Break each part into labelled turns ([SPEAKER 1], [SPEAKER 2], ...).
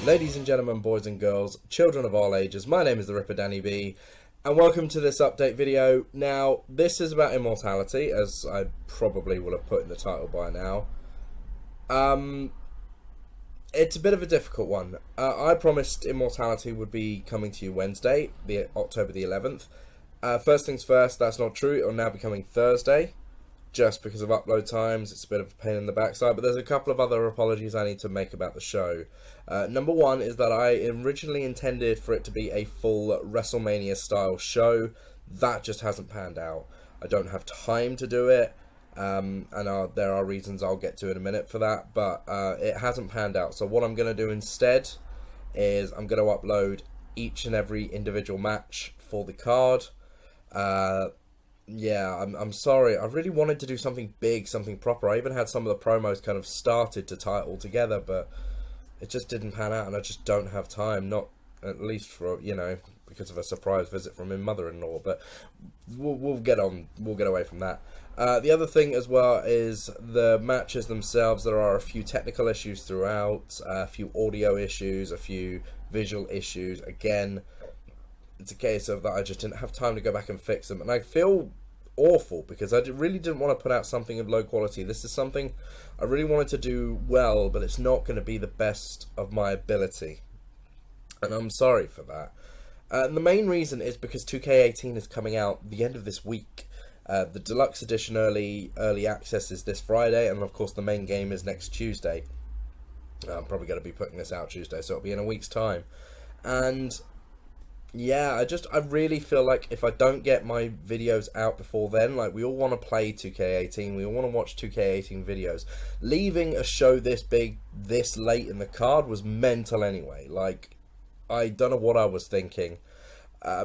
[SPEAKER 1] Ladies and gentlemen, boys and girls, children of all ages, my name is the Ripper Danny B, and welcome to this update video. Now, this is about Immortality, as I probably will have put in the title by now. It's a bit of a difficult one. I promised Immortality would be coming to you Wednesday, October the 11th. First things first, that's not true. It will now be coming Thursday, just because of upload times. It's a bit of a pain in the backside, but there's a couple of other apologies I need to make about the show. Number one is that I originally intended for it to be a full WrestleMania style show. That just hasn't panned out. I don't have time to do it, and there are reasons I'll get to in a minute for that, but it hasn't panned out. So what I'm going to do instead is I'm going to upload each and every individual match for the card. Yeah, I'm sorry. I really wanted to do something big, something proper. I even had some of the promos kind of started to tie it all together, but it just didn't pan out, and I just don't have time. Not at least for, you know, because of a surprise visit from my mother-in-law. But we'll get on. We'll get away from that. The other thing as well is the matches themselves. There are a few technical issues throughout, a few audio issues, a few visual issues. Again, it's a case of that I just didn't have time to go back and fix them, and I feel awful because I really didn't want to put out something of low quality. This is something I really wanted to do well, but it's not going to be the best of my ability, and I'm sorry for that. And the main reason is because 2K18 is coming out the end of this week. The deluxe edition early access is this Friday, and of course the main game is next Tuesday. I'm probably going to be putting this out Tuesday, so it'll be in a week's time. And yeah, I really feel like if I don't get my videos out before then, like, we all want to play 2K18, we all want to watch 2K18 videos. Leaving a show this big, this late in the card was mental anyway. Like, I don't know what I was thinking.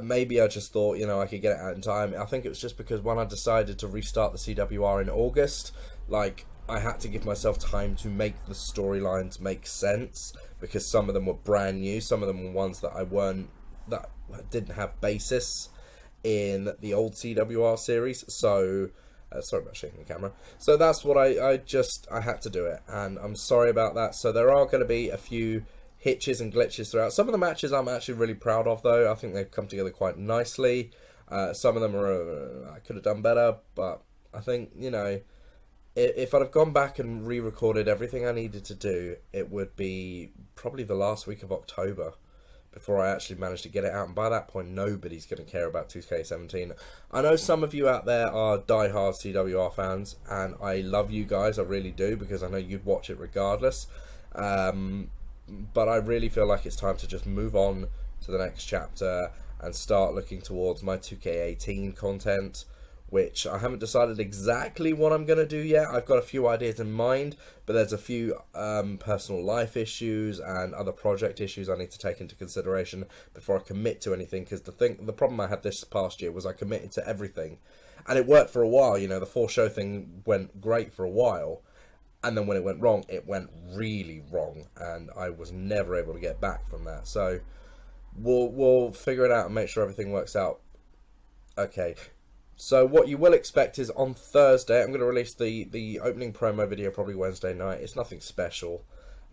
[SPEAKER 1] Maybe I just thought, you know, I could get it out in time. I think it was just because when I decided to restart the CWR in August, like, I had to give myself time to make the storylines make sense, because some of them were brand new, some of them were ones that that didn't have basis in the old CWR series. So sorry about shaking the camera. So that's what I had to do it, and I'm sorry about that. So there are going to be a few hitches and glitches throughout. Some of the matches I'm actually really proud of, though. I think they've come together quite nicely. Some of them are I could have done better, but I think, you know, if I'd have gone back and re-recorded everything I needed to do, it would be probably the last week of October before I actually managed to get it out, and by that point nobody's going to care about 2K17. I know some of you out there are die-hard CWR fans, and I love you guys, I really do, because I know you'd watch it regardless, but I really feel like it's time to just move on to the next chapter and start looking towards my 2K18 content, which I haven't decided exactly what I'm going to do yet. I've got a few ideas in mind, but there's a few personal life issues and other project issues I need to take into consideration before I commit to anything, because the problem I had this past year was I committed to everything, and it worked for a while. You know, the 4-show thing went great for a while, and then when it went wrong, it went really wrong, and I was never able to get back from that. So we'll figure it out and make sure everything works out. Okay. So what you will expect is on Thursday, I'm going to release the opening promo video probably Wednesday night. It's nothing special,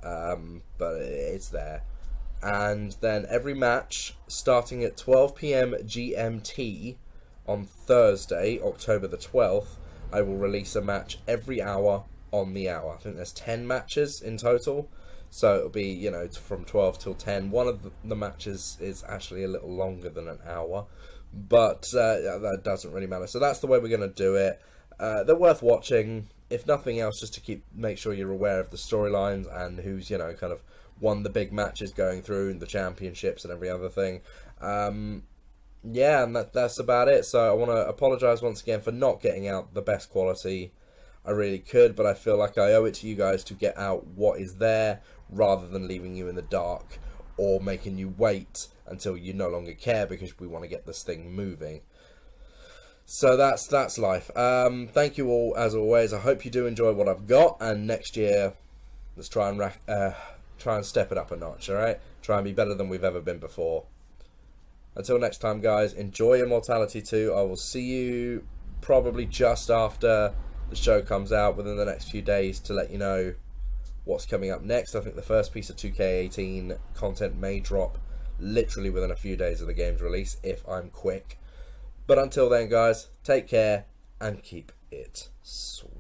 [SPEAKER 1] but it's there. And then every match, starting at 12 PM GMT on Thursday, October the 12th, I will release a match every hour on the hour. I think there's 10 matches in total. So it'll be, you know, from 12 till 10. One of the matches is actually a little longer than an hour, but that doesn't really matter. So that's the way we're going to do it. They're worth watching, if nothing else, just to make sure you're aware of the storylines and who's, you know, kind of won the big matches going through, and the championships and every other thing. Yeah, and that's about it. So I want to apologise once again for not getting out the best quality I really could, but I feel like I owe it to you guys to get out what is there, rather than leaving you in the dark or making you wait until you no longer care because we want to get this thing moving. So that's life. Thank you all as always. I hope you do enjoy what I've got, and next year let's try and step it up a notch. All right, try and be better than we've ever been before. Until next time, guys, enjoy Immortality 2. I will see you probably just after the show comes out, within the next few days, to let you know what's coming up next. I think the first piece of 2K18 content may drop literally within a few days of the game's release, if I'm quick. But until then, guys, take care and keep it sweet.